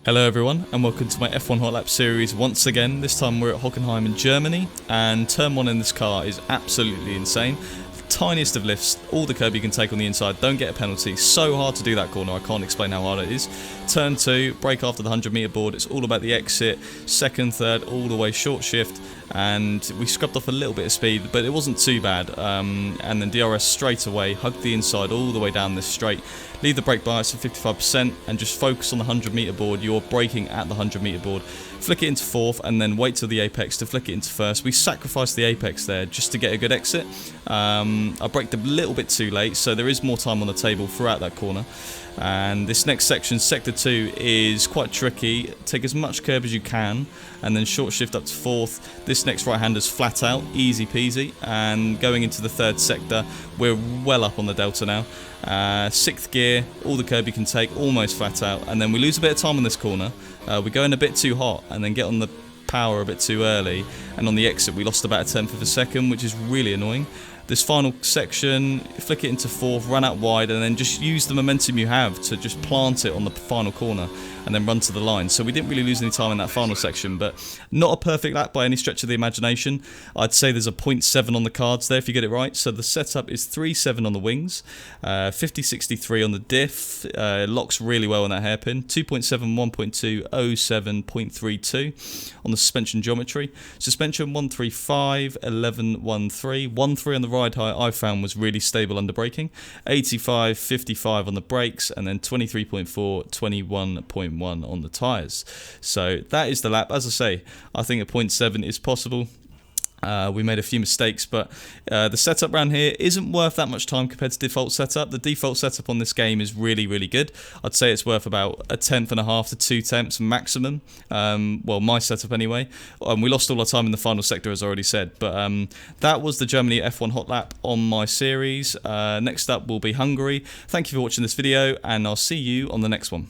Hello everyone and welcome to my F1 Hotlap series once again. This time we're at Hockenheim in Germany, and turn 1 in this car is absolutely insane. Tiniest of lifts, all the curb you can take on the inside, don't get a penalty. So hard to do that corner, I can't explain how hard it is. Turn 2, brake after the 100 metre board, it's all about the exit. Second, third, all the way short shift, and we scrubbed off a little bit of speed, but it wasn't too bad. And then DRS straight away, hugged the inside all the way down this straight. Leave the brake bias at 55% and just focus on the 100 metre board. You're braking at the 100 metre board. Flick it into fourth and then wait till the apex to flick it into first. We sacrificed the apex there just to get a good exit. I braked a little bit too late, so there is more time on the table throughout that corner. And this next section, sector 2, is quite tricky. Take as much curb as you can and then short shift up to fourth. This next right hander's flat out, easy peasy. And going into the third sector, we're well up on the delta now. Sixth gear, all the curb you can take, almost flat out, and then we lose a bit of time on this corner. We go in a bit too hot and then get on the power a bit too early, and on the exit we lost about a tenth of a second, which is really annoying. This final section, flick it into fourth, run out wide, and then just use the momentum you have to just plant it on the final corner and then run to the line. So we didn't really lose any time in that final section, but not a perfect lap by any stretch of the imagination. I'd say there's a 0.7 on the cards there if you get it right. So the setup is 3.7 on the wings, 50.63 on the diff, locks really well on that hairpin, 2.7, 1.2, 0.7, 0.32 on the suspension geometry. Suspension 135, 11, 1.3, 1.3 on the ride height I found was really stable under braking, 85, 55 on the brakes, and then 23.4, 21.1 on the tyres. So that is the lap. As I say, I think a 0.7 is possible. We made a few mistakes, but the setup around here isn't worth that much time compared to default setup. The default setup on this game is really, really good. I'd say it's worth about a tenth and a half to 2 tenths maximum. Well, my setup anyway. We lost all our time in the final sector, as I already said. But that was the Germany F1 Hot Lap on my series. Next up will be Hungary. Thank you for watching this video, and I'll see you on the next one.